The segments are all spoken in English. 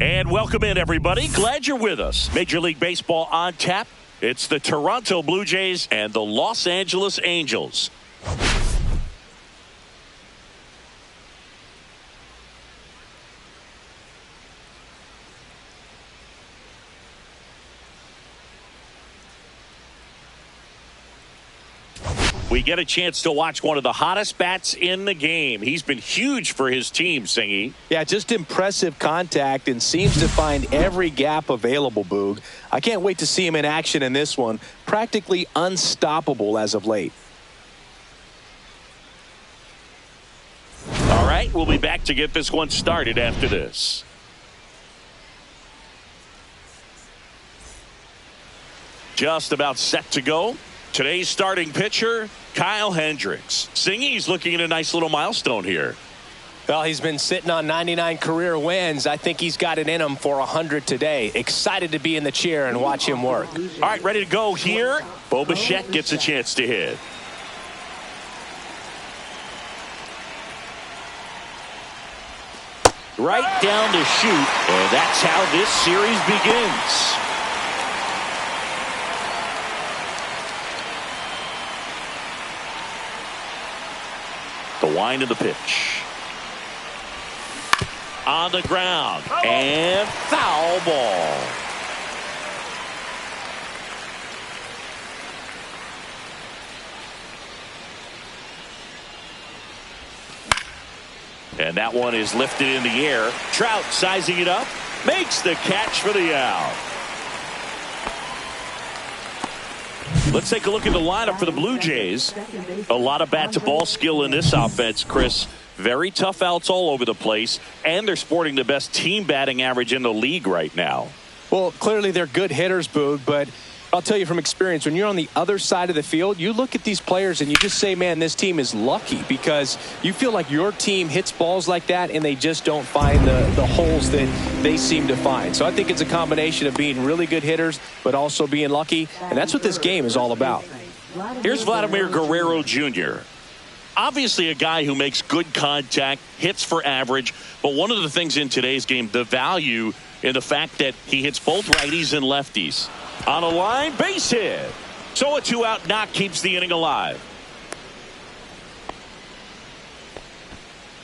And welcome in, everybody. Glad you're with us. Major League Baseball on tap. It's the Toronto Blue Jays and the Los Angeles Angels. We get a chance to watch one of the hottest bats in the game. He's been huge for his team, Singy. Yeah, just impressive contact and seems to find every gap available, Boog. I can't wait to see him in action in this one. Practically unstoppable as of late. All right, we'll be back to get this one started after this. Just about set to go. Today's starting pitcher, Kyle Hendricks. Singy's looking at a nice little milestone here. Well, he's been sitting on 99 career wins. I think he's got it in him for 100 today. Excited to be in the chair and watch him work. All right, ready to go here. Bo Bichette gets a chance to hit. Right down to shoot, and that's how this series begins. The wind of the pitch. On the ground. And foul ball. And that one is lifted in the air. Trout sizing it up. Makes the catch for the out. Let's take a look at the lineup for the Blue Jays. A lot of bat-to-ball skill in this offense, Chris. Very tough outs all over the place, and they're sporting the best team batting average in the league right now. Well, clearly they're good hitters, Boog, but I'll tell you from experience, when you're on the other side of the field, you look at these players and you just say, man, this team is lucky, because you feel like your team hits balls like that and they just don't find the holes that they seem to find. So I think it's a combination of being really good hitters, but also being lucky, and that's what this game is all about. Here's Vladimir Guerrero Jr. Obviously a guy who makes good contact, hits for average, but one of the things in today's game, the value in the fact that he hits both righties and lefties. On a line, base hit. So a two-out knock keeps the inning alive.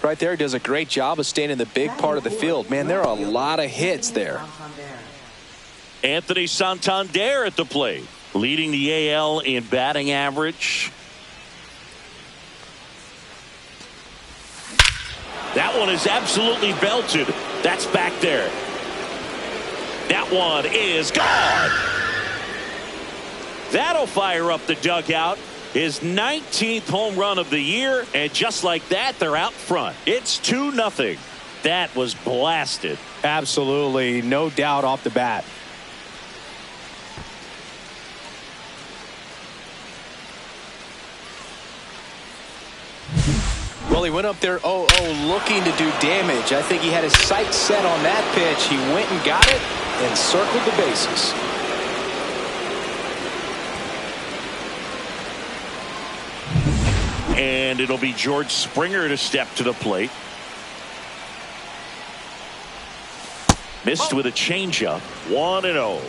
Right there, does a great job of staying in the big part of the field. Man, there are a lot of hits there. Anthony Santander at the plate, leading the AL in batting average. That one is absolutely belted. That's back there. That one is gone. That'll fire up the dugout. His 19th home run of the year, and just like that, they're out front. It's 2-0. That was blasted. Absolutely, no doubt off the bat. Well, he went up there 0-0 looking to do damage. I think he had his sights set on that pitch. He went and got it and circled the bases. And it'll be George Springer to step to the plate. Missed with a changeup. 1-0.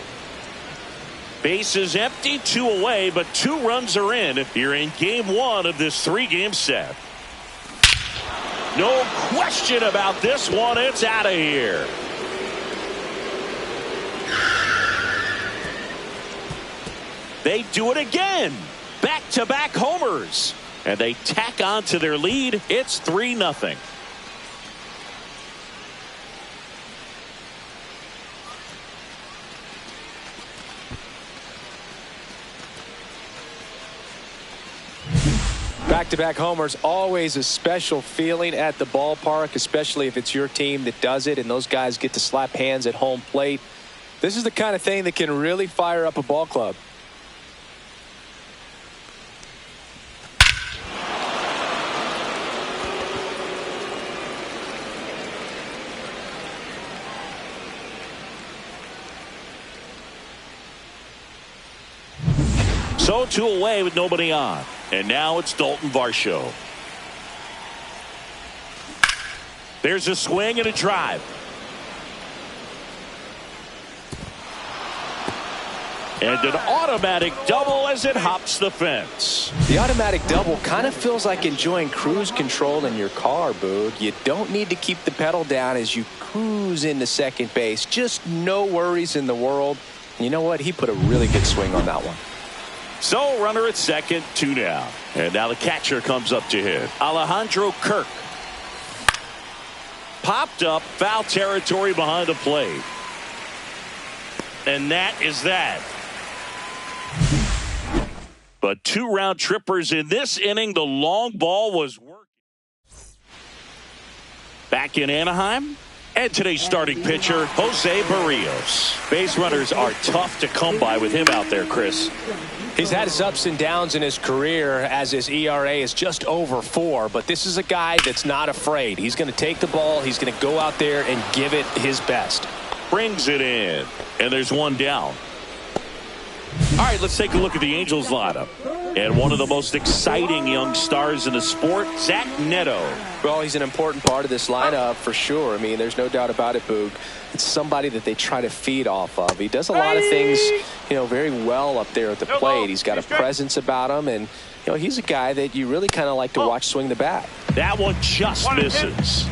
Bases empty, 2 away, but 2 runs are in here in game 1 of this 3-game set. No question about this one. It's out of here. They do it again. Back-to-back homers. And they tack on to their lead. It's 3-0. Back-to-back homers, always a special feeling at the ballpark, especially if it's your team that does it and those guys get to slap hands at home plate. This is the kind of thing that can really fire up a ball club. So 2 away with nobody on. And now it's Dalton Varsho. There's a swing and a drive. And an automatic double as it hops the fence. The automatic double kind of feels like enjoying cruise control in your car, Boog. You don't need to keep the pedal down as you cruise into second base. Just no worries in the world. You know what? He put a really good swing on that one. So runner at second, 2 down. And now the catcher comes up to hit. Alejandro Kirk. Popped up, foul territory behind the plate. And that is that. But 2 round trippers in this inning. The long ball was working. Back in Anaheim. And today's starting pitcher, Jose Barrios. Base runners are tough to come by with him out there, Chris. He's had his ups and downs in his career as his ERA is just over 4. But this is a guy that's not afraid. He's going to take the ball. He's going to go out there and give it his best. Brings it in. And there's 1 down. All right, let's take a look at the Angels lineup. And one of the most exciting young stars in the sport, Zach Neto. Well, he's an important part of this lineup for sure. I mean, there's no doubt about it, Boog. It's somebody that they try to feed off of. He does a lot of things, very well up there at the plate. He's got a presence about him, and, he's a guy that you really kind of like to watch swing the bat. That one just misses.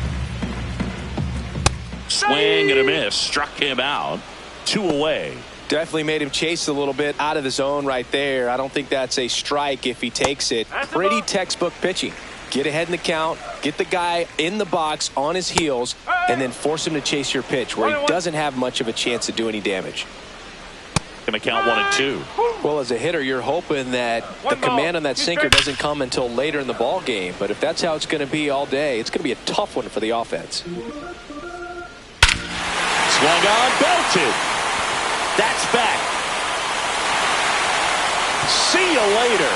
Swing and a miss. Struck him out. 2 away. Definitely made him chase a little bit out of the zone right there. I don't think that's a strike if he takes it. Pretty textbook pitching. Get ahead in the count, get the guy in the box on his heels, and then force him to chase your pitch where he doesn't have much of a chance to do any damage. Going to count 1 and 2. Well, as a hitter, you're hoping that the command on that sinker doesn't come until later in the ball game. But if that's how it's going to be all day, it's going to be a tough one for the offense. Swung on, belted. That's back. See you later.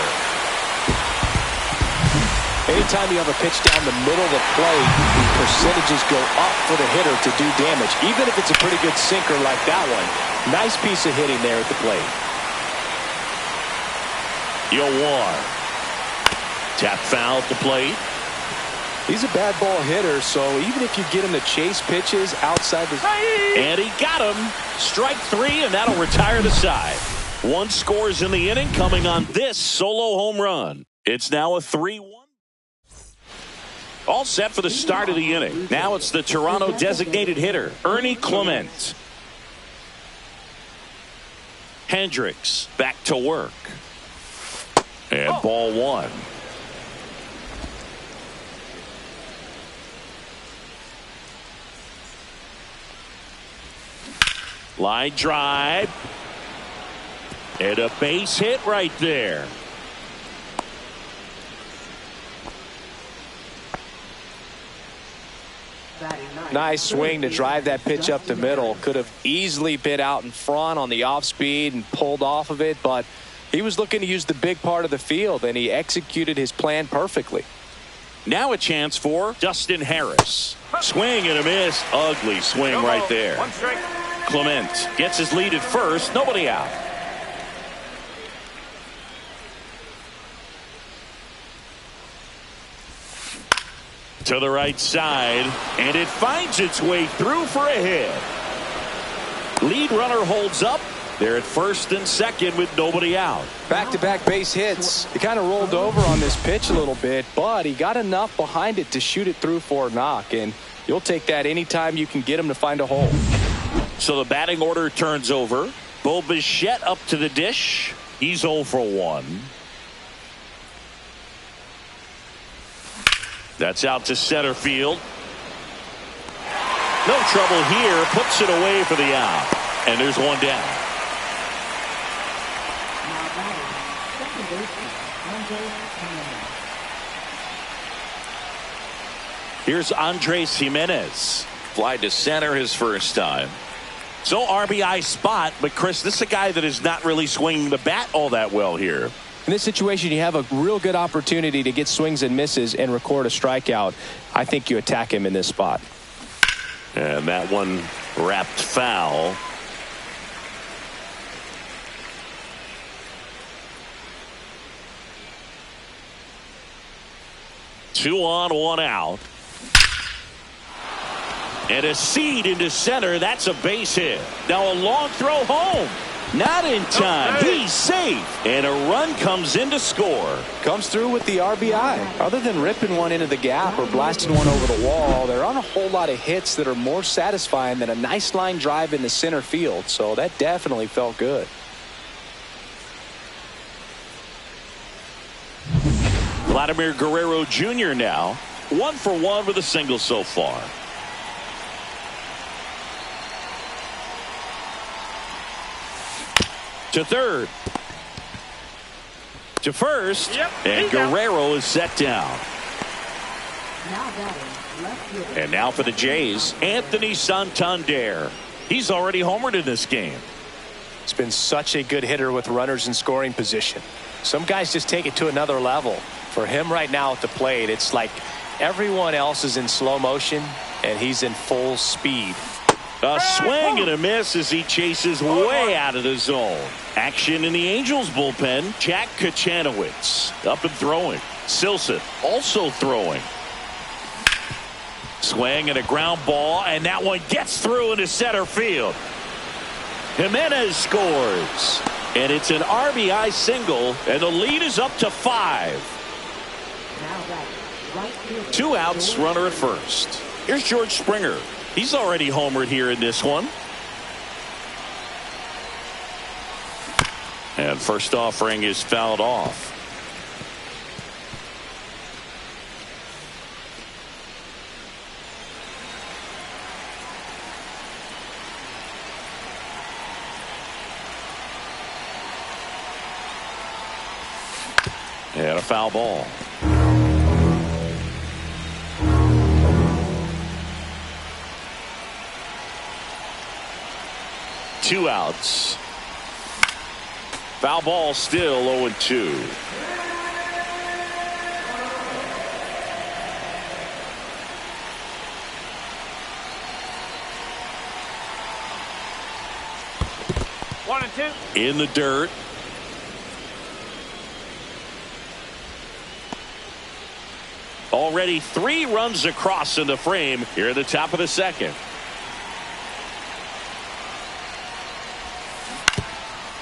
Anytime you have a pitch down the middle of the plate, the percentages go up for the hitter to do damage, even if it's a pretty good sinker like that one. Nice piece of hitting there at the plate. Yowar. Tap foul at the plate. He's a bad ball hitter, so even if you get him to chase pitches outside the... And he got him. Strike 3, and that'll retire the side. 1 scores in the inning coming on this solo home run. It's now a 3-1. All set for the start of the inning. Now it's the Toronto designated hitter, Ernie Clement. Hendricks back to work. And ball 1. Line drive. And a base hit right there. Nice swing to drive that pitch up the middle. Could have easily been out in front on the off speed and pulled off of it, but he was looking to use the big part of the field, and he executed his plan perfectly. Now a chance for Dustin Harris. Swing and a miss. Ugly swing right there. Clement gets his lead at first. Nobody out. To the right side, and it finds its way through for a hit. Lead runner holds up. They're at first and second with nobody out. Back-to-back base hits. He kind of rolled over on this pitch a little bit, but he got enough behind it to shoot it through for a knock, and you'll take that anytime you can get him to find a hole. So the batting order turns over. Bo Bichette up to the dish. He's 0 for 1. That's out to center field. No trouble here. Puts it away for the out. And there's 1 down. Here's Andres Jimenez. Fly to center his first time. So RBI spot, but Chris, this is a guy that is not really swinging the bat all that well here. In this situation, you have a real good opportunity to get swings and misses and record a strikeout. I think you attack him in this spot. And that one wrapped foul. Two on, 1 out. And a seed into center. That's a base hit. Now a long throw home. Not in time. He's safe. And a run comes in to score. Comes through with the RBI. Other than ripping one into the gap or blasting one over the wall, there aren't a whole lot of hits that are more satisfying than a nice line drive into center field. So that definitely felt good. Vladimir Guerrero Jr. now 1 for 1 with a single so far. To third. To first. And Guerrero is set down. And now for the Jays, Anthony Santander. He's already homered in this game. It's been such a good hitter with runners in scoring position. Some guys just take it to another level. For him right now at the plate, it's like everyone else is in slow motion and he's in full speed. A swing and a miss as he chases way out of the zone. Action in the Angels bullpen. Jack Kachanowicz up and throwing. Silson also throwing. Swing and a ground ball, and that one gets through into center field. Jimenez scores, and it's an RBI single, and the lead is up to 5. 2 outs, runner at first. Here's George Springer. He's already homered here in this one. And first offering is fouled off. And a foul ball. Two outs. Foul ball, still 0-2. One and two. In the dirt. Already 3 runs across in the frame here at the top of the second.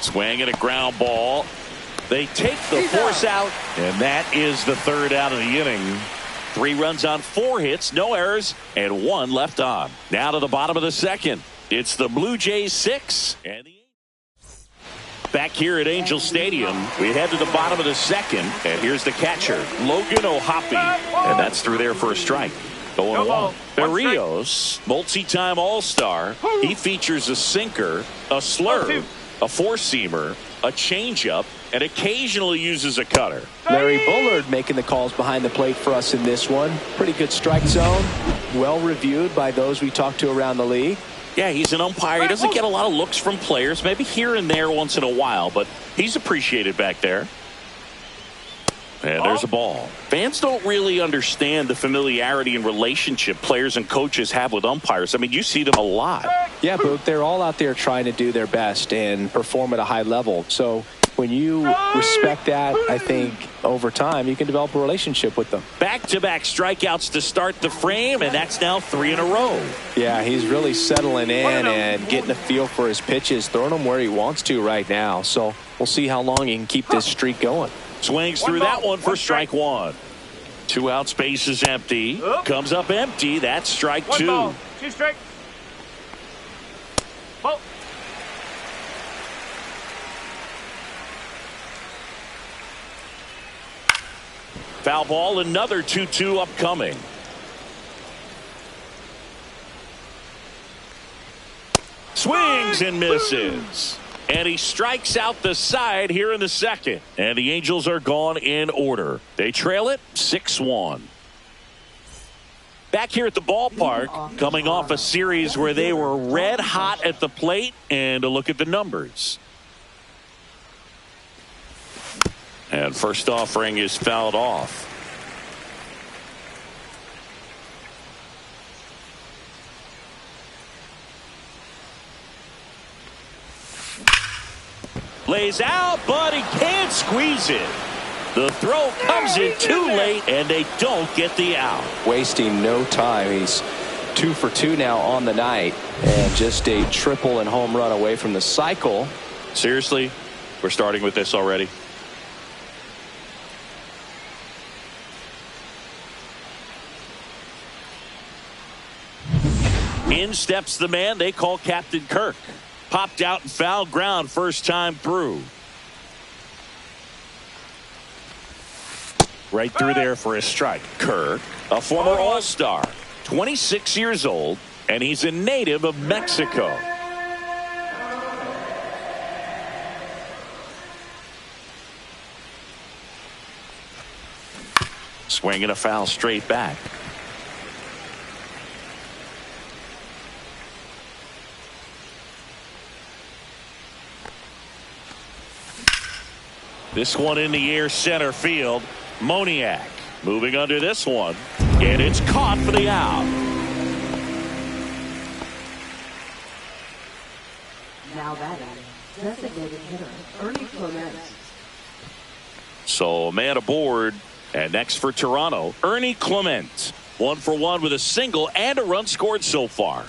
Swing and a ground ball. They take the force out, and that is the 3rd out of the inning. 3 runs on 4 hits, no errors, and 1 left on. Now to the bottom of the second. It's the Blue Jays 6 and the back here at Angel Stadium. We head to the bottom of the second, and here's the catcher, Logan O'Hoppe, and that's through there for a strike. 0-1. Berrios, multi-time All-Star. He features a sinker, a slurve, a four-seamer, a changeup, and occasionally uses a cutter. Larry Bullard making the calls behind the plate for us in this one. Pretty good strike zone. Well reviewed by those we talked to around the league. Yeah, he's an umpire. He doesn't get a lot of looks from players, maybe here and there once in a while, but he's appreciated back there. And there's a ball. Fans don't really understand the familiarity and relationship players and coaches have with umpires. I mean, you see them a lot. Yeah, but they're all out there trying to do their best and perform at a high level. So when you respect that, I think over time you can develop a relationship with them. Back-to-back strikeouts to start the frame, and that's now 3 in a row. Yeah, he's really settling in and getting a feel for his pitches, throwing them where he wants to right now. So we'll see how long he can keep this streak going. Swings through that one for strike 1. 2 out, space is empty. Comes up empty. That's strike 2. 2 strike. Ball. Foul ball, another 2-2 upcoming. Swings and misses. And he strikes out the side here in the second. And the Angels are gone in order. They trail it 6-1. Back here at the ballpark, coming off a series where they were red hot at the plate. And a look at the numbers. And first offering is fouled off. Lays out, but he can't squeeze it. The throw comes in too late, and they don't get the out. Wasting no time. He's 2 for 2 now on the night, and just a triple and home run away from the cycle. Seriously, we're starting with this already. In steps the man they call Captain Kirk. Popped out and foul ground first time through. Right through there for a strike. Kirk, a former All-Star, 26 years old, and he's a native of Mexico. Swinging a foul straight back. This one in the air center field. Moniak moving under this one. And it's caught for the out. Now batting, designated hitter Ernie Clement. So a man aboard. And next for Toronto, Ernie Clement. 1 for 1 with a single and a run scored so far.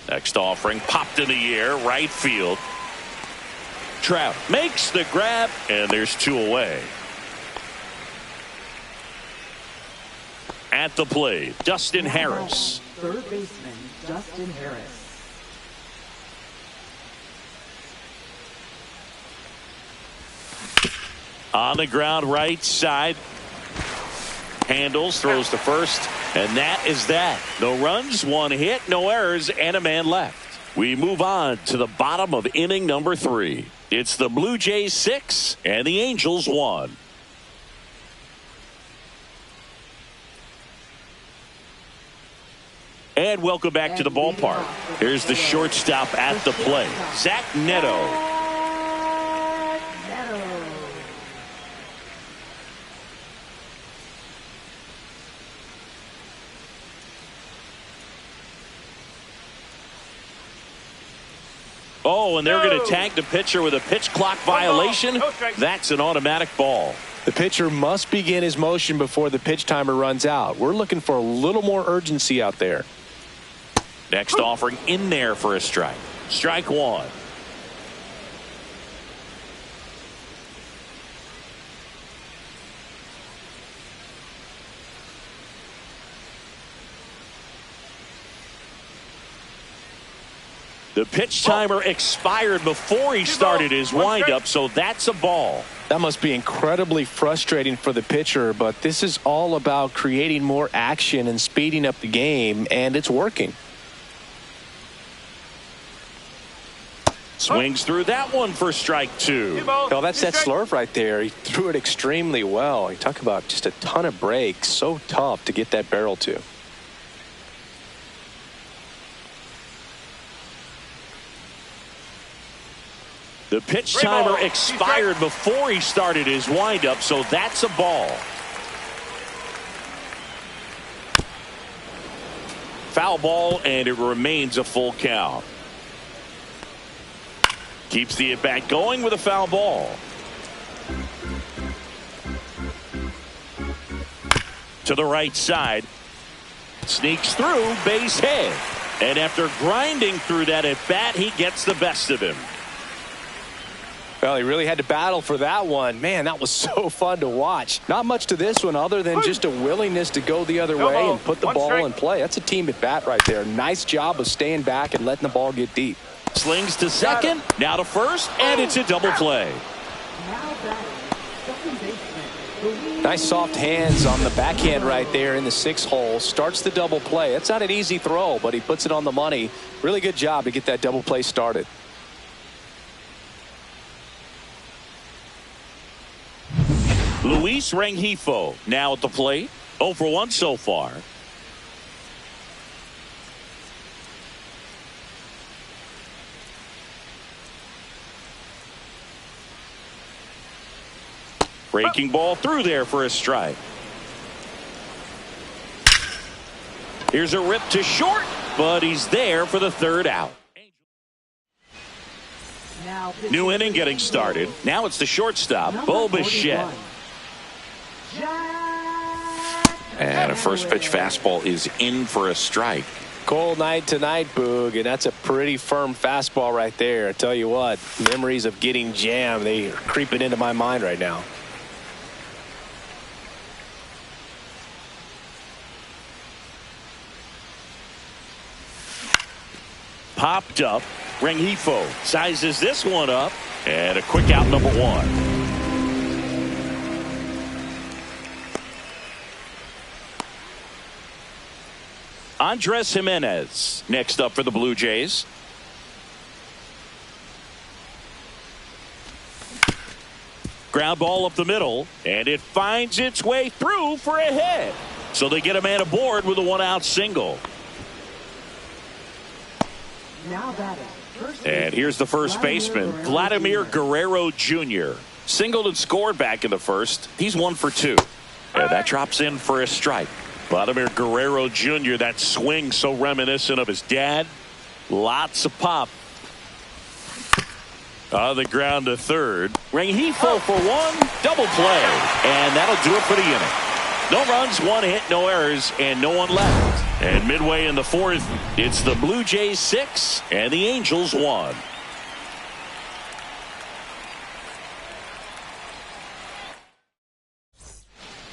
Next offering popped in the air, right field. Trout makes the grab, and there's 2 away. At the plate, Dustin Harris. Third baseman Dustin Harris. On the ground, right side. Handles, throws to first, and that is that. No runs, 1 hit, no errors, and a man left. We move on to the bottom of inning number 3. It's the Blue Jays 6 and the Angels 1. And welcome back to the ballpark. Here's the shortstop at the plate, Zach Neto. Oh, and they're going to tag the pitcher with a pitch clock violation. That's an automatic ball. The pitcher must begin his motion before the pitch timer runs out. We're looking for a little more urgency out there. Next offering in there for a strike. Strike 1. The pitch timer expired before he started his windup, so that's a ball. That must be incredibly frustrating for the pitcher, but this is all about creating more action and speeding up the game, and it's working. Swings through that one for strike 2. Oh, that's that slurve right there. He threw it extremely well. You talk about just a ton of breaks. So tough to get that barrel to. The pitch timer expired before he started his windup, so that's a ball. Foul ball, and it remains a full count. Keeps the at-bat going with a foul ball. To the right side. Sneaks through, base hit. And after grinding through that at-bat, he gets the best of him. Well, he really had to battle for that one. Man, that was so fun to watch. Not much to this one other than just a willingness to go the other way and put the ball in play. That's a team at bat right there. Nice job of staying back and letting the ball get deep. Slings to second, now to first, and it's a double play. Nice soft hands on the backhand right there in the 6th hole. Starts the double play. That's not an easy throw, but he puts it on the money. Really good job to get that double play started. Luis Rengifo now at the plate. 0 for 1 so far. Breaking ball through there for a strike. Here's a rip to short, but he's there for the 3rd out. New inning getting started. Now it's the shortstop, Bo Bichette. And a first pitch fastball is in for a strike. Cold night tonight, Boog, and that's a pretty firm fastball right there. I tell you what, memories of getting jammed, they are creeping into my mind right now. Popped up. Rengifo sizes this one up, and a quick out, number one. Andres Jimenez next up for the Blue Jays. Ground ball up the middle, and it finds its way through for a hit. So they get a man aboard with a one-out single. Now batting. And here's the first baseman, Vladimir Guerrero Jr. Singled and scored back in the first. He's 1 for 2. And that drops in for a strike. Vladimir Guerrero Jr., that swing so reminiscent of his dad. Lots of pop. On the ground to third. Rengifo for one. Double play. And that'll do it for the inning. No runs, 1 hit, no errors, and no one left. And midway in the fourth, it's the Blue Jays 6 and the Angels 1.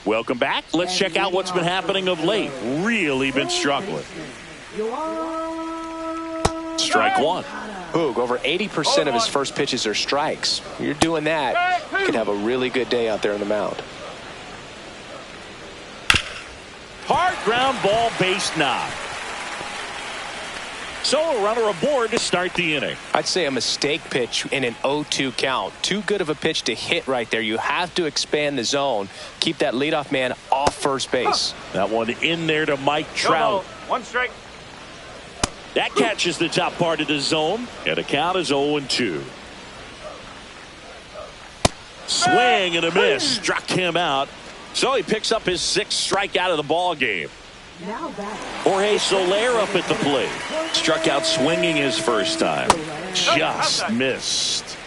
Welcome back. Let's check out what's been happening of late. Really been struggling. Strike one. Boog, over 80% of his first pitches are strikes. You're doing that, you could have a really good day out there on the mound. Hard ground ball, base knock. So a runner aboard to start the inning. I'd say a mistake pitch in an 0-2 count. Too good of a pitch to hit right there. You have to expand the zone. Keep that leadoff man off first base. That one in there to Mike Trout. 1 strike. That catches the top part of the zone. And the count is 0-2. Swing and a miss. Struck him out. So he picks up his 6th strikeout of the ball game. Now batting. Jorge Soler up at the plate. Struck out swinging his first time. Just missed.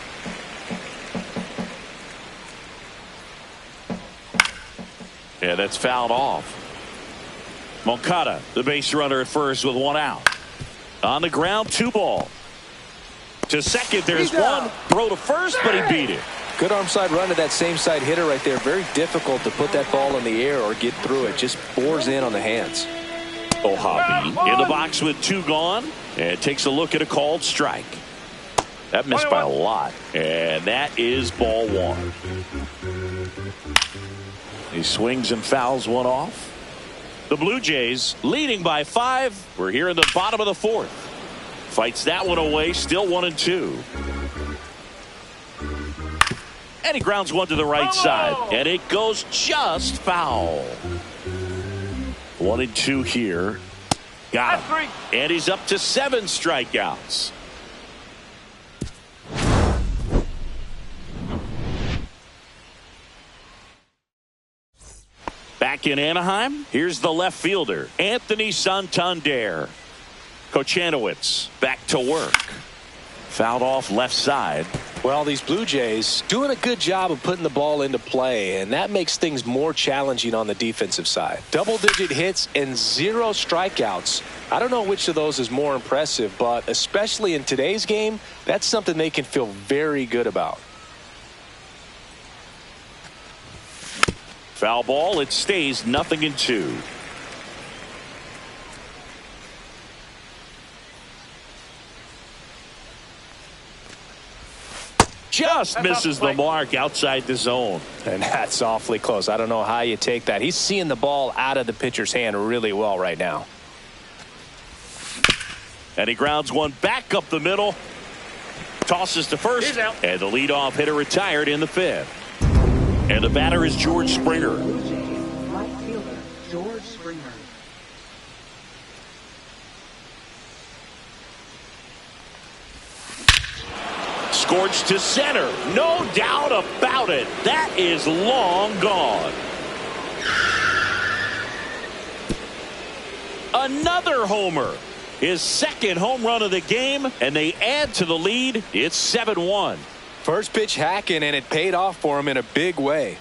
Yeah, that's fouled off. Moncada, the base runner at first with 1 out. On the ground, 2 ball. To second, there's one. Throw to first, but he beat it. Good arm side run to that same side hitter right there. Very difficult to put that ball in the air or get through it. Just bores in on the hands. Ohabi in the box with 2 gone and takes a look at a called strike. That missed by a lot, and that is ball 1. He swings and fouls one off. The Blue Jays leading by 5. We're here in the bottom of the 4th. Fights that one away, still 1-2. And he grounds one to the right side, and it goes just foul. 1-2 here. Got him. And he's up to 7 strikeouts. Back in Anaheim, here's the left fielder, Anthony Santander. Kochanowicz back to work. Fouled off left side. Well, these Blue Jays doing a good job of putting the ball into play, and that makes things more challenging on the defensive side. Double-digit hits and 0 strikeouts. I don't know which of those is more impressive, but especially in today's game, that's something they can feel very good about. Foul ball, it stays 0-2. Just misses the mark outside the zone. And that's awfully close. I don't know how you take that. He's seeing the ball out of the pitcher's hand really well right now. And he grounds one back up the middle. Tosses to first. And the leadoff hitter retired in the 5th. And the batter is George Springer. Right fielder, George Springer. Scorched to center. No doubt about it. That is long gone. Another homer. His 2nd home run of the game, and they add to the lead. It's 7-1. First pitch hacking, and it paid off for him in a big way.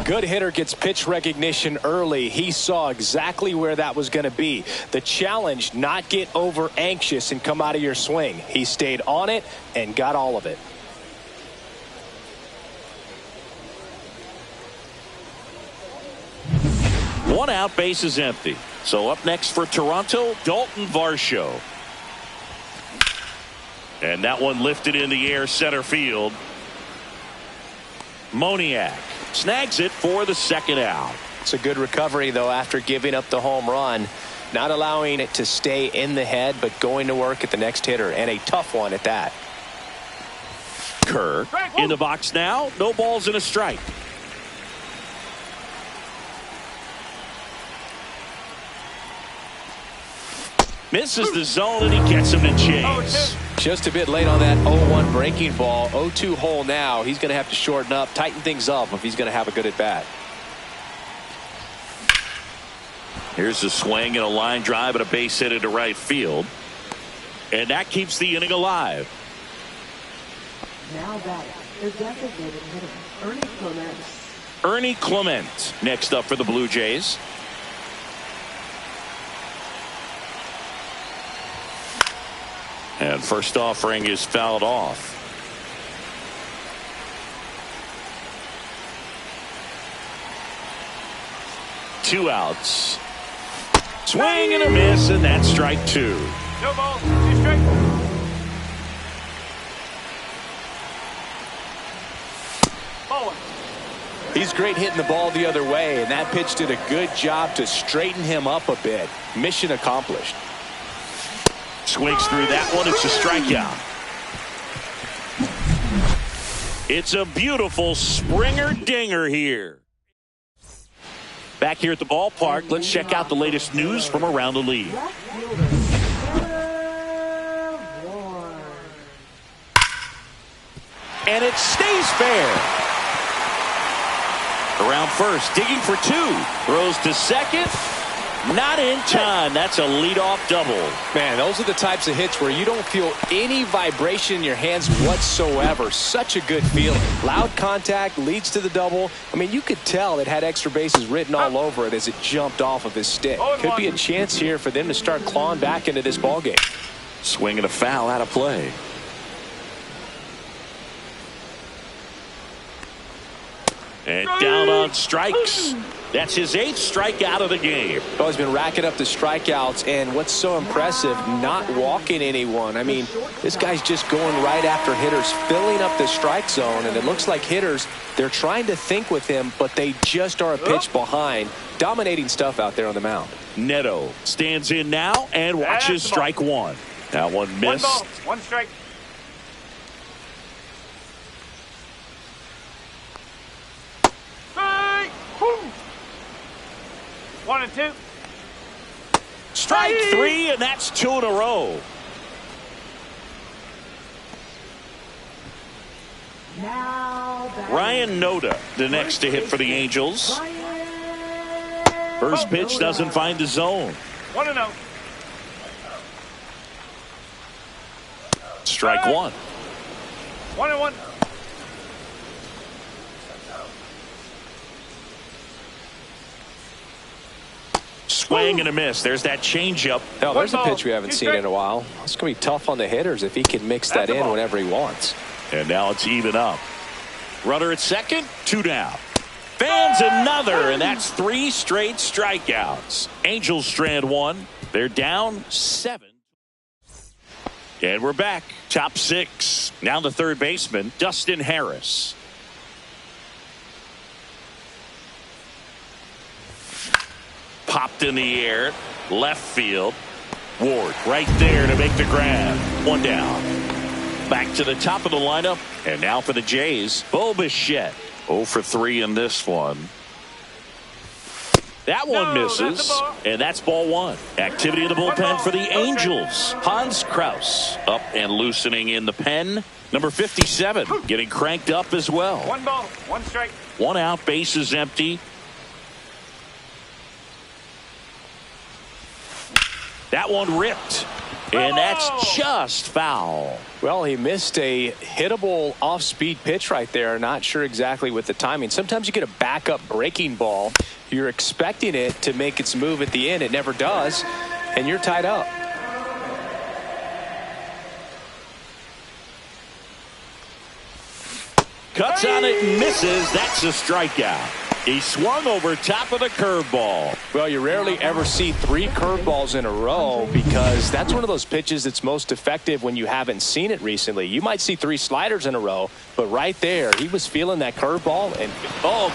Good hitter gets pitch recognition early. He saw exactly where that was going to be. The challenge, not get over anxious and come out of your swing. He stayed on it and got all of it. One out, base is empty. So up next for Toronto, Dalton Varsho. And that one lifted in the air center field. Moniak snags it for the second out. It's a good recovery, though, after giving up the home run. Not allowing it to stay in the head, but going to work at the next hitter, and a tough one at that. Kerr in the box now. No balls and a strike. Misses the zone, and he gets him to chase. Just a bit late on that 0-1 breaking ball. 0-2 hole now. He's going to have to shorten up, tighten things up if he's going to have a good at bat. Here's a swing and a line drive and a base hit into right field. And that keeps the inning alive. Now batting, the designated hitter, Ernie Clement. Ernie Clement next up for the Blue Jays. And first offering is fouled off. Two outs. Swing and a miss, and that's strike two. No ball, two strike. Ball one. He's great hitting the ball the other way, and that pitch did a good job to straighten him up a bit. Mission accomplished. Swings through that one. It's a strikeout. It's a beautiful Springer dinger here. Back here at the ballpark, let's check out the latest news from around the league. And it stays fair. Around first, digging for two. Throws to second. Not in time. That's a leadoff double. Man, those are the types of hits where you don't feel any vibration in your hands whatsoever. Such a good feeling. Loud contact leads to the double. I mean, you could tell it had extra bases written all over it as it jumped off of his stick. Could be a chance here for them to start clawing back into this ballgame. Swing and a foul out of play. And down on strikes. That's his 8th strikeout of the game. Oh, he's been racking up the strikeouts, and what's so impressive, not walking anyone. I mean, this guy's just going right after hitters, filling up the strike zone, and it looks like hitters, they're trying to think with him, but they just are a pitch behind. Dominating stuff out there on the mound. Neto stands in now and watches strike one. That one missed. 1 ball, 1 strike. Strike! 1 and 2. Strike 3, and that's 2 in a row. Now Ryan Noda, the next to hit for the Angels. First pitch doesn't find the zone. 1 and 0. Strike 1. 1 and 1. Swing and a miss. There's that changeup. Oh, there's a pitch we haven't seen in a while. It's going to be tough on the hitters if he can mix that in whenever he wants. And now it's even up. Runner at second, 2 down. Fans another, and that's 3 straight strikeouts. Angels strand 1. They're down 7. And we're back. Top 6. Now the third baseman, Dustin Harris. Popped in the air. Left field. Ward right there to make the grab. 1 down. Back to the top of the lineup. And now for the Jays, Bo Bichette. 0 for 3 in this one. That one misses, and that's ball 1. Activity in the bullpen for the Angels. Hans Kraus up and loosening in the pen. Number 57 getting cranked up as well. 1 ball, 1 strike. 1 out, base is empty. That one ripped. And that's just foul. Well, he missed a hittable off-speed pitch right there. Not sure exactly with the timing. Sometimes you get a backup breaking ball. You're expecting it to make its move at the end. It never does, and you're tied up. Cuts on it and misses. That's a strikeout. He swung over top of the curveball. Well, you rarely ever see 3 curveballs in a row because that's one of those pitches that's most effective when you haven't seen it recently. You might see 3 sliders in a row, but right there, he was feeling that curveball. And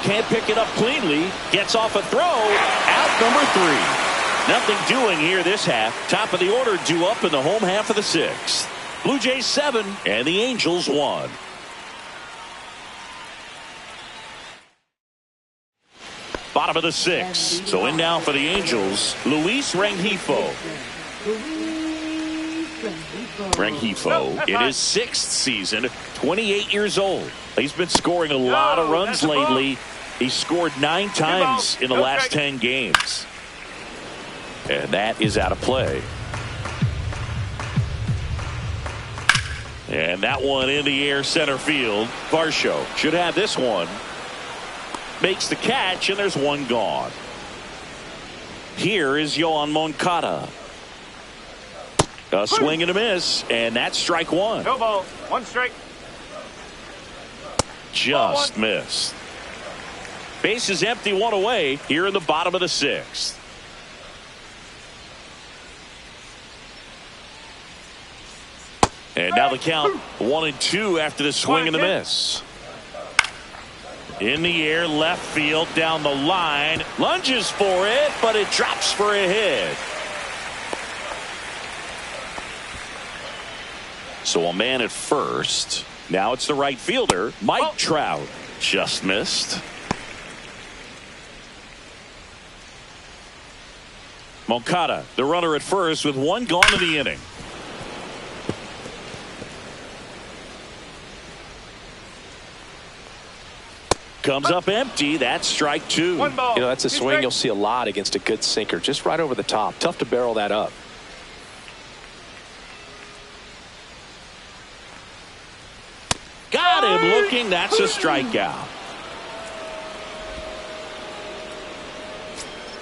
can't pick it up cleanly. Gets off a throw. Out number 3. Nothing doing here this half. Top of the order due up in the home half of the 6th. Blue Jays 7 and the Angels 1. Bottom of the 6th. So in now for the Angels, Luis Rengifo. Rengifo in his 6th season, 28 years old. He's been scoring a lot of runs lately. He's scored 9 times in the last 10 games. And that is out of play. And that one in the air center field. Varsho should have this one. Makes the catch, and there's one gone. Here is Yoan Moncada. A swing and a miss, and that's strike 1. No ball. 1 strike. Just missed. Base is empty, 1 away here in the bottom of the 6th. And now the count 1-2 after the swing and the miss. In the air, left field, down the line. Lunges for it, but it drops for a hit. So a man at first. Now it's the right fielder, Mike Trout. Just missed. Moncada, the runner at first with 1 gone in the inning. Comes up empty. That's strike 2. 1 ball. You know, that's a swing you'll see a lot against a good sinker. Just right over the top. Tough to barrel that up. Got him looking. That's a strikeout.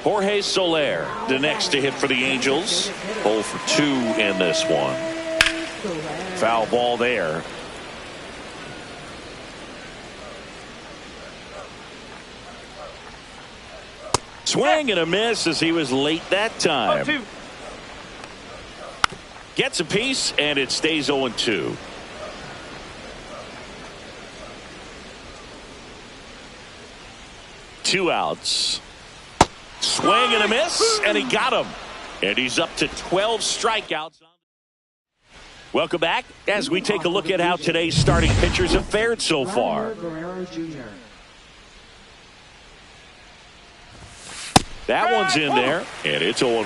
Jorge Soler, the next to hit for the Angels. 0 for 2 in this one. Foul ball there. Swing and a miss as he was late that time. 2. Gets a piece, and it stays 0-2. Two outs. Swing and a miss, and he got him. And he's up to 12 strikeouts. Welcome back as we take a look at how today's starting pitchers have fared so far. That one's in there, and it's 0-1.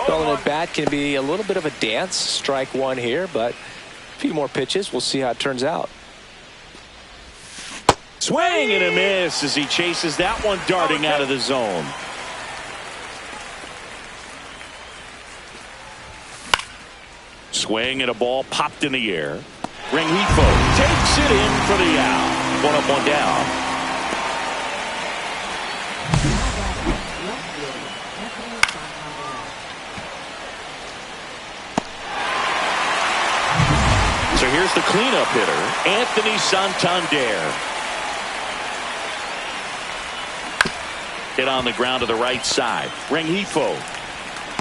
Well, an at-bat can be a little bit of a dance. Strike 1 here, but a few more pitches. We'll see how it turns out. Swing and a miss as he chases that one darting out of the zone. Swing and a ball popped in the air. Rengifo takes it in for the out. 1 up, 1 down. So here's the cleanup hitter, Anthony Santander. Hit on the ground to the right side. Rengifo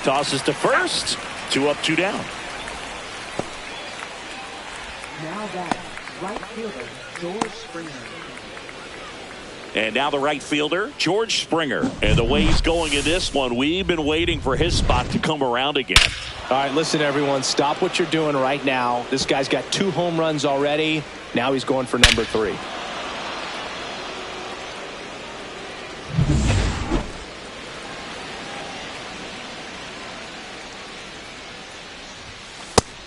tosses to first. 2 up, 2 down. Now that right fielder, George Springer. And now the right fielder, George Springer. And the way he's going in this one, we've been waiting for his spot to come around again. All right, listen, everyone. Stop what you're doing right now. This guy's got 2 home runs already. Now he's going for number 3.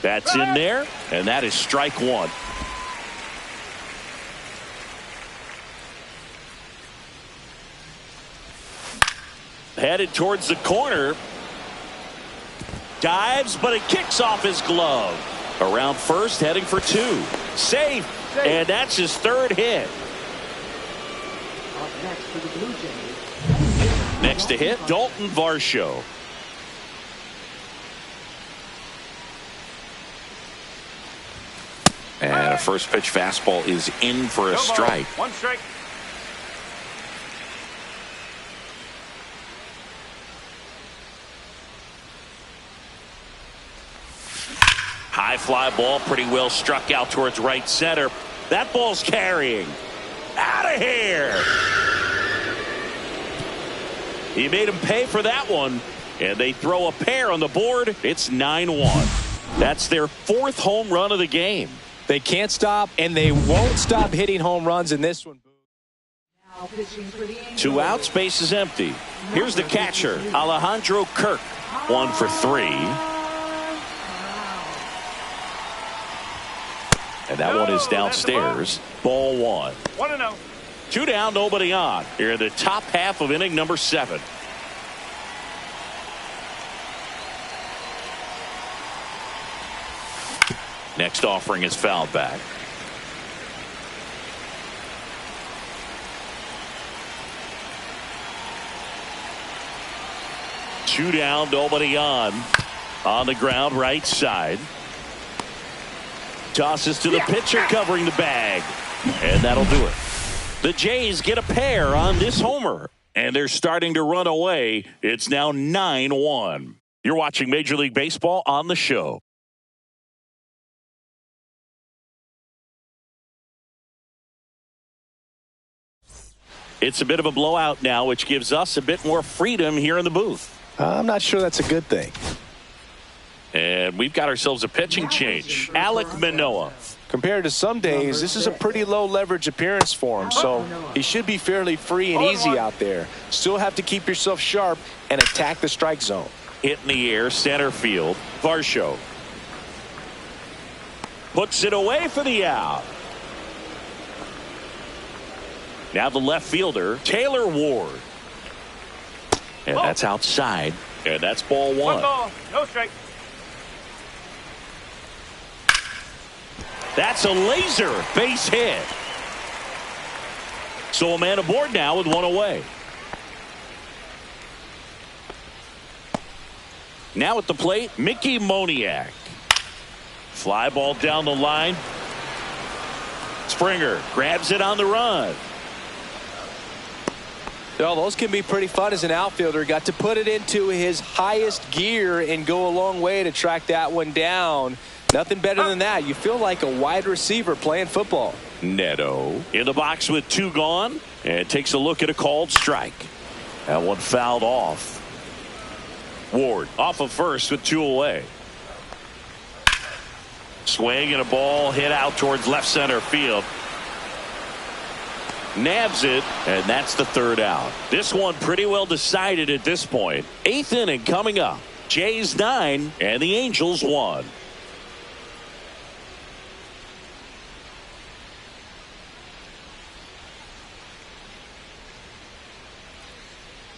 That's in there, and that is strike 1. Headed towards the corner. Dives, but it kicks off his glove. Around first, heading for 2. Safe. And that's his 3rd hit. Up next for the Blue Jays. Next to hit, Dalton Varsho. And a first pitch fastball is in for a strike. 1 strike. High fly ball, pretty well struck out towards right center. That ball's carrying. Out of here. He made him pay for that one. And they throw a pair on the board. It's 9-1. That's their 4th home run of the game. They can't stop, and they won't stop hitting home runs in this one. Now pitching for the Angels. 2 out, space is empty. Here's the catcher, Alejandro Kirk. 1 for 3. And that one is downstairs. Ball 1. 1-0. 2 down, nobody on. Here in the top half of inning number 7. Next offering is fouled back. Two down, nobody on. On the ground, right side. Tosses to the pitcher covering the bag. And that'll do it. The Jays get a pair on this homer. And they're starting to run away. It's now 9-1. You're watching Major League Baseball on the show. It's a bit of a blowout now, which gives us a bit more freedom here in the booth. I'm not sure that's a good thing. And we've got ourselves a pitching change. Alek Manoah. Compared to some days, this is a pretty low leverage appearance for him, so he should be fairly free and easy out there. Still have to keep yourself sharp and attack the strike zone. Hit in the air, center field. Varsho puts it away for the out. Now the left fielder, Taylor Ward. And that's outside. And that's ball 1. 1 ball, no strike. That's a laser base hit. So a man aboard now with 1 away. Now at the plate, Mickey Moniak. Fly ball down the line. Springer grabs it on the run. Well, those can be pretty fun as an outfielder. Got to put it into his highest gear and go a long way to track that one down. Nothing better than that. You feel like a wide receiver playing football. Neto in the box with 2 gone and takes a look at a called strike. That one fouled off. Ward off of first with 2 away. Swing and a ball hit out towards left center field. Nabs it, and that's the 3rd out. This one pretty well decided at this point. 8th inning coming up. Jays 9 and the Angels 1.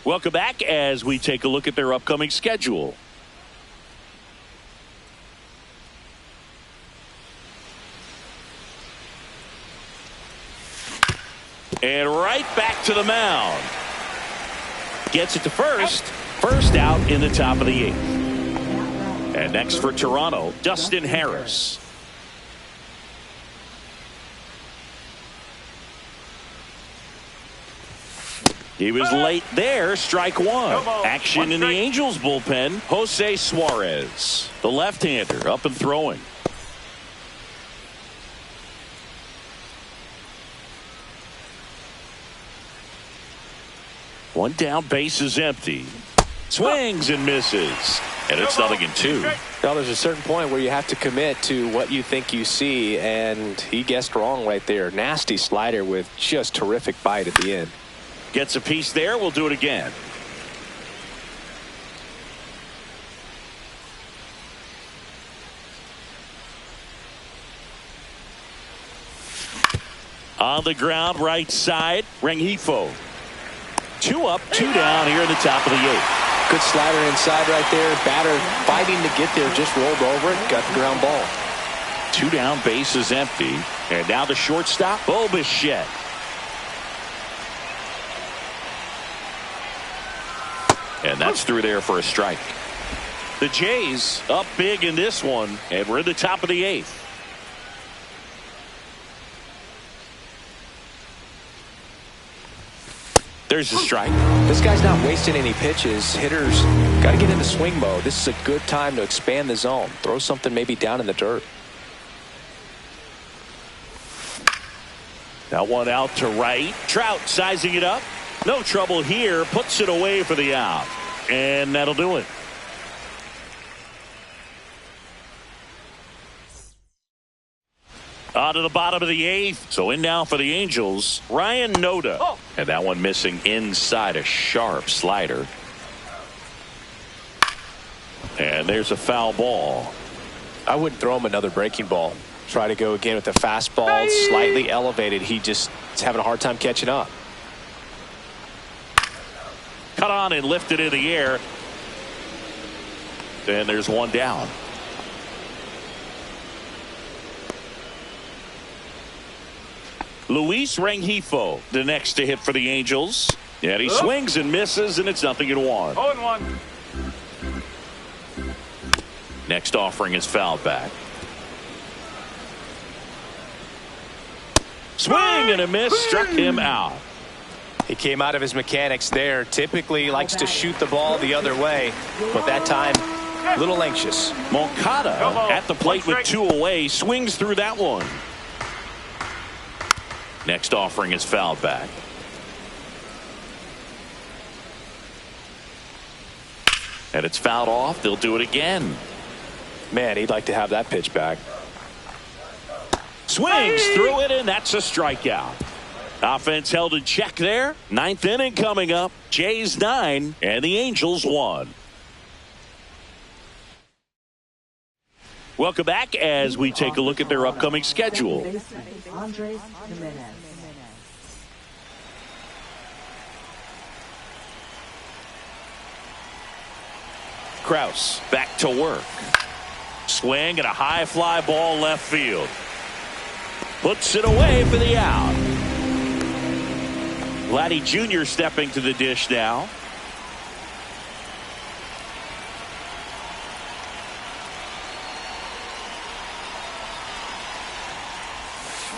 Welcome back as we take a look at their upcoming schedule. And right back to the mound. Gets it to first. First out in the top of the 8th. And next for Toronto, Dustin Harris. He was late there, strike 1. Action in the Angels bullpen, Jose Suarez. The left-hander up and throwing. One down, base is empty. Swings and misses. And it's 0-2. Now there's a certain point where you have to commit to what you think you see, and he guessed wrong right there. Nasty slider with just terrific bite at the end. Gets a piece there. We'll do it again. On the ground, right side, Rengifo. 2 up, 2 down here in the top of the 8th. Good slider inside right there. Batter fighting to get there, just rolled over it, got the ground ball. 2 down, bases empty. And now the shortstop, Bichette. And that's through there for a strike. The Jays up big in this one, and we're in the top of the 8th. There's a strike. This guy's not wasting any pitches. Hitters got to get into swing mode. This is a good time to expand the zone. Throw something maybe down in the dirt. That one out to right. Trout sizing it up. No trouble here. Puts it away for the out. And that'll do it. On to the bottom of the 8th. So in now for the Angels, Ryan Noda. Oh. And that one missing inside, a sharp slider. And there's a foul ball. I wouldn't throw him another breaking ball. Try to go again with the fastball, slightly elevated. He just is having a hard time catching up. Cut on and lifted in the air. Then there's one down. Luis Rengifo, the next to hit for the Angels. And he swings and misses, and it's 0-1. 0-1. Next offering is fouled back. Swing and a miss, struck him out. He came out of his mechanics there. Typically likes to shoot the ball the other way, but that time a little anxious. Moncada at the plate with 2 away, swings through that one. Next offering is fouled back. And it's fouled off. They'll do it again. Man, he'd like to have that pitch back. Swings through it, and that's a strikeout. Offense held in check there. 9th inning coming up. Jays 9 and the Angels 1. Welcome back as we take a look at their upcoming schedule. Kraus back to work. Swing and a high fly ball left field. Puts it away for the out. Vladdy Jr. stepping to the dish now.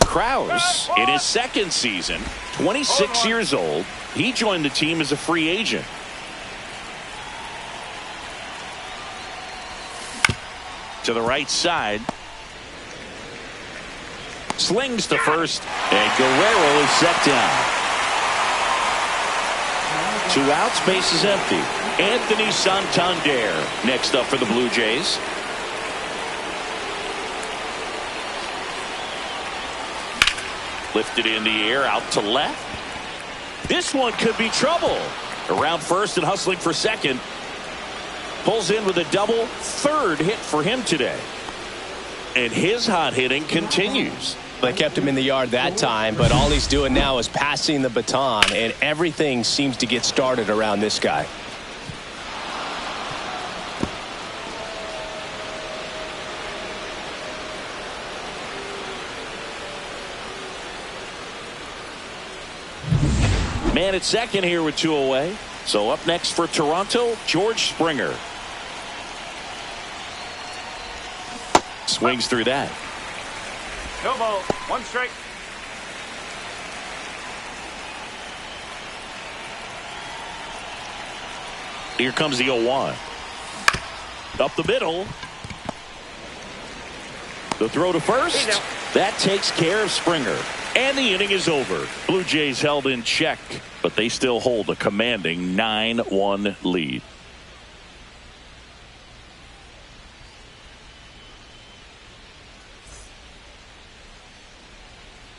Kraus in his 2nd season, 26 years old. He joined the team as a free agent. To the right side. Slings to first, and Guerrero is set down. 2 outs, base is empty. Anthony Santander next up for the Blue Jays. Lifted in the air, out to left. This one could be trouble. Around first and hustling for second. Pulls in with a double, 3rd hit for him today. And his hot hitting continues. They kept him in the yard that time, but all he's doing now is passing the baton, and everything seems to get started around this guy. Man at second here with 2 away. So up next for Toronto, George Springer. Swings through that. No ball. 1 strike. Here comes the 0-1. Up the middle. The throw to first. That takes care of Springer. And the inning is over. Blue Jays held in check, but they still hold a commanding 9-1 lead.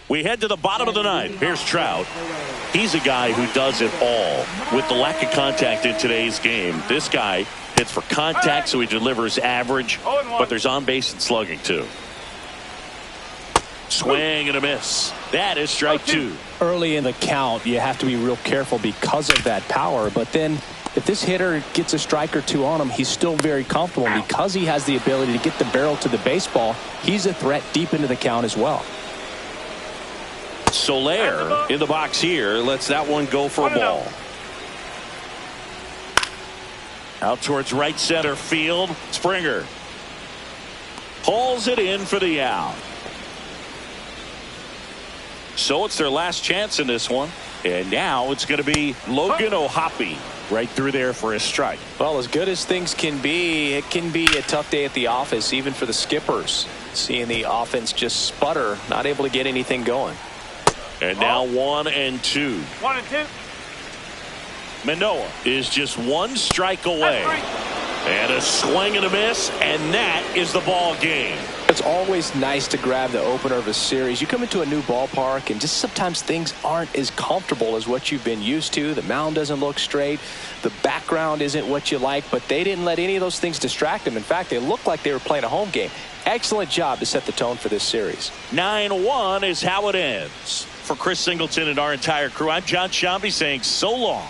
We head to the bottom of the 9th. Here's Trout. He's a guy who does it all. With the lack of contact in today's game, this guy hits for contact, so he delivers average, but there's on base and slugging too. Swing and a miss. That is strike 2. Early in the count, you have to be real careful because of that power, but then if this hitter gets a strike or two on him, he's still very comfortable. And because he has the ability to get the barrel to the baseball, he's a threat deep into the count as well. Soler in the box here lets that one go for a ball. Out towards right center field. Springer pulls it in for the out. So it's their last chance in this one. And now it's going to be Logan O'Hoppe right through there for a strike. Well, as good as things can be, it can be a tough day at the office, even for the skippers. Seeing the offense just sputter, not able to get anything going. And now 1-2. 1-2. Manoah is just one strike away. And a swing and a miss, and that is the ball game. It's always nice to grab the opener of a series. You come into a new ballpark, and just sometimes things aren't as comfortable as what you've been used to. The mound doesn't look straight. The background isn't what you like, but they didn't let any of those things distract them. In fact, they looked like they were playing a home game. Excellent job to set the tone for this series. 9-1 is how it ends. For Chris Singleton and our entire crew, I'm John Shambi saying so long.